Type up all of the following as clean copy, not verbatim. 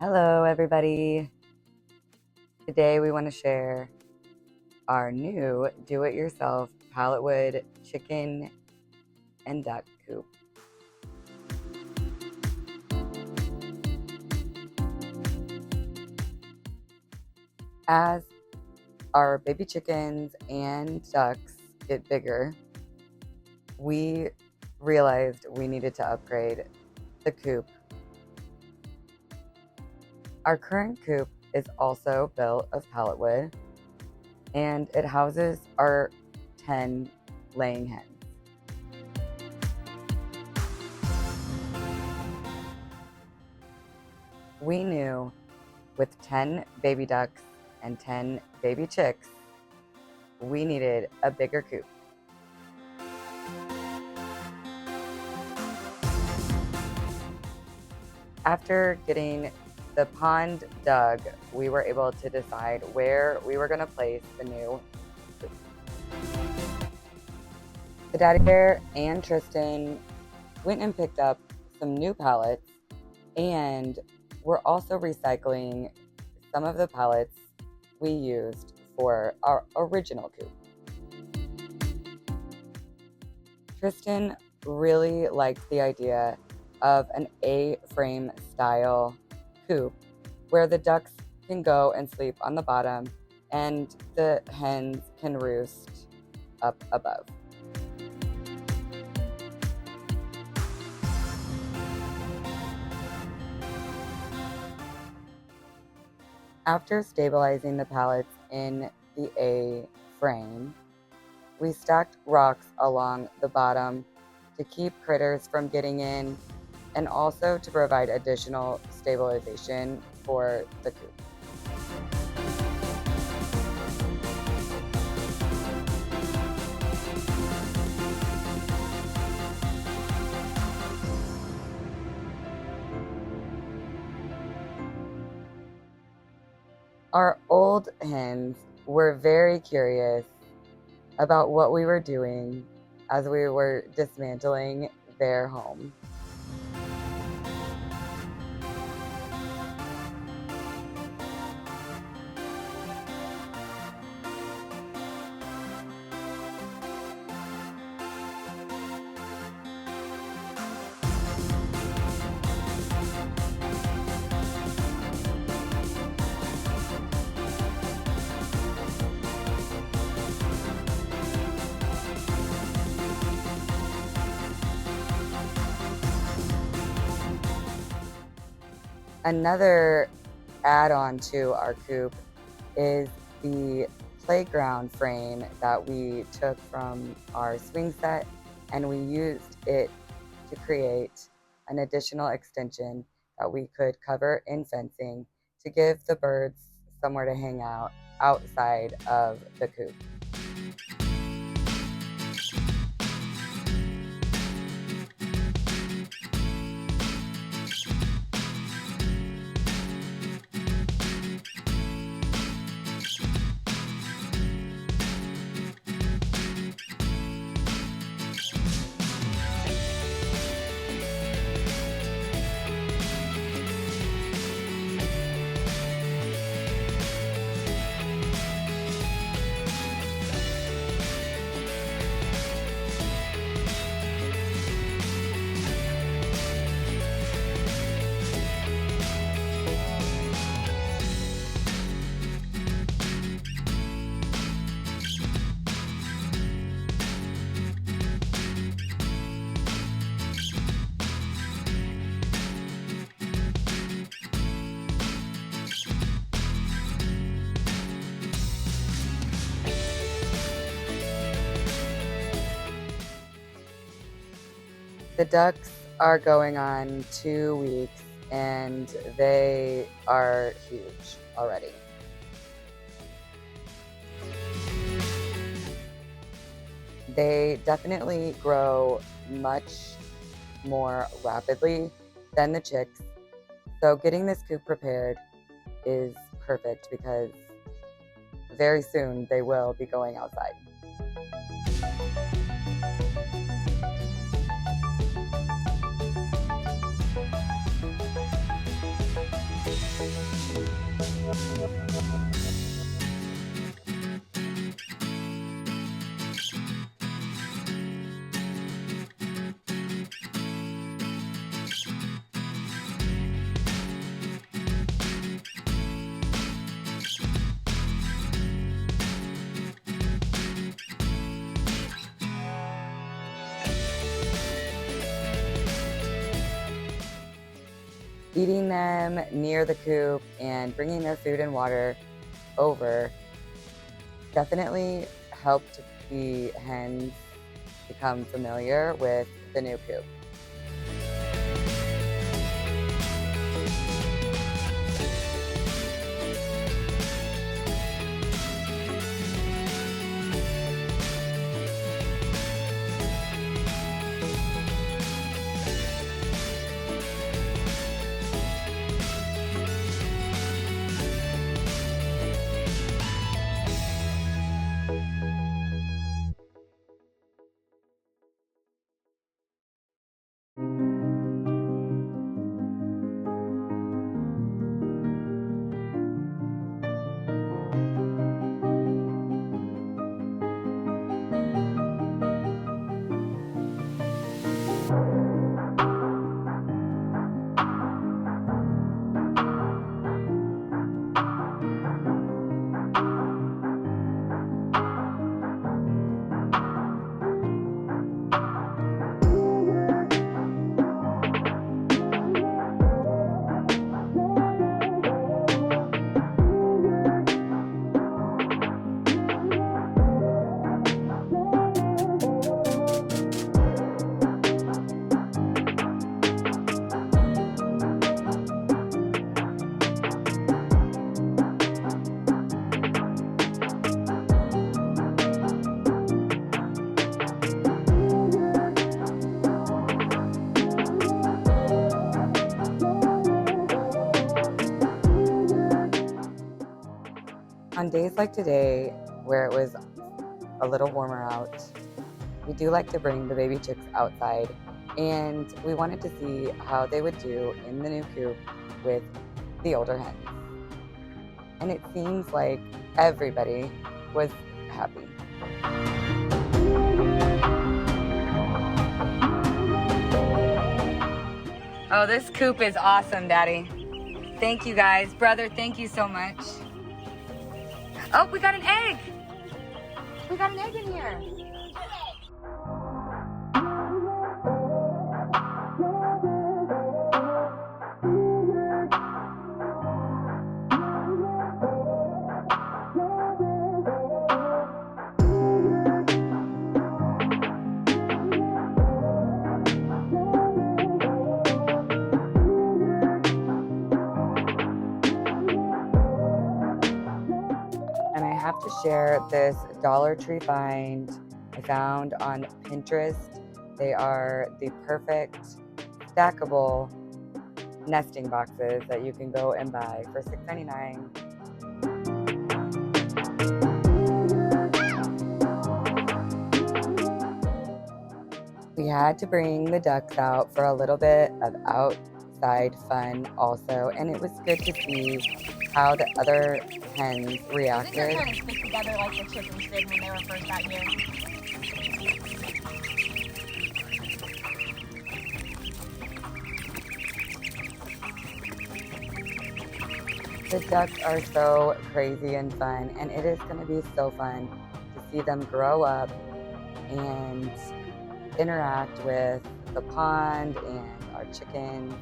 Hello, everybody. Today we want to share our new do-it-yourself Pallet Wood chicken and duck coop. As our baby chickens and ducks get bigger, we realized we needed to upgrade the coop. Our current coop is also built of pallet wood, and it houses our 10 laying hens. We knew with 10 baby ducks and 10 baby chicks, we needed a bigger coop. After getting the pond dug, we were able to decide where we were going to place the new coop. The Daddy Bear and Tristan went and picked up some new pallets, and we're also recycling some of the pallets we used for our original coop. Tristan really liked the idea of an A-frame style coop where the ducks can go and sleep on the bottom and the hens can roost up above. After stabilizing the pallets in the A-frame, we stacked rocks along the bottom to keep critters from getting in and also to provide additional stabilization for the coop. Our old hens were very curious about what we were doing as we were dismantling their home. Another add-on to our coop is the playground frame that we took from our swing set, and we used it to create an additional extension that we could cover in fencing to give the birds somewhere to hang out outside of the coop. The ducks are going on 2 weeks and they are huge already. They definitely grow much more rapidly than the chicks, so getting this coop prepared is perfect because very soon they will be going outside. Feeding them near the coop and bringing their food and water over definitely helped the hens become familiar with the new coop. On days like today, where it was a little warmer out, we do like to bring the baby chicks outside, and we wanted to see how they would do in the new coop with the older hens. And it seems like everybody was happy. Oh, this coop is awesome, Daddy. Thank you guys. Brother, thank you so much. Oh, we got an egg. We got an egg in here. And I have to share this Dollar Tree find I found on Pinterest. They are the perfect stackable nesting boxes that you can go and buy for $6.99. We had to bring the ducks out for a little bit of outside fun also, and it was good to see how the other hens reacted. They're kind of stick together like the chickens did when they were first out here. The ducks are so crazy and fun, and it is going to be so fun to see them grow up and interact with the pond and our chickens.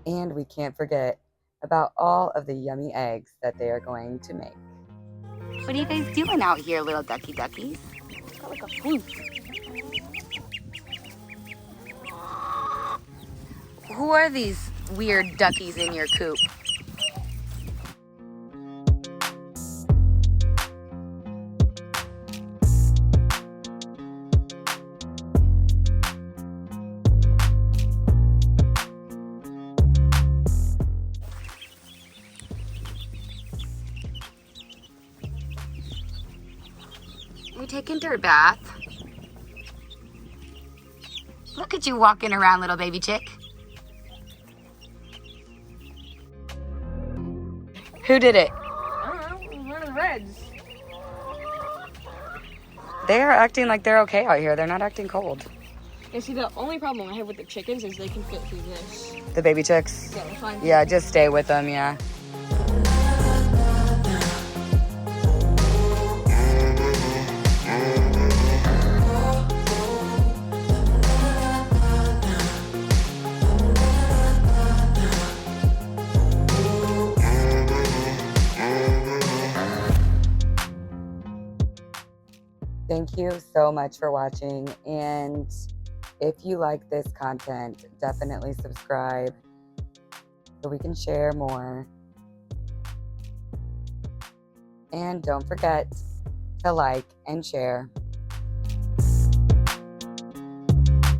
And we can't forget about all of the yummy eggs that they are going to make. What are you guys doing out here, little ducky duckies? It's got like a swoop. Who are these weird duckies in your coop? You taking dirt bath? Look at you walking around, little baby chick. Who did it? I don't know, one of the reds. They are acting like they're okay out here. They're not acting cold. Yeah, see, the only problem I have with the chickens is they can fit through this. The baby chicks? Yeah, they're fine. Yeah, just stay with them, yeah. you so much for watching, and if you like this content, definitely subscribe so we can share more. And don't forget to like and share.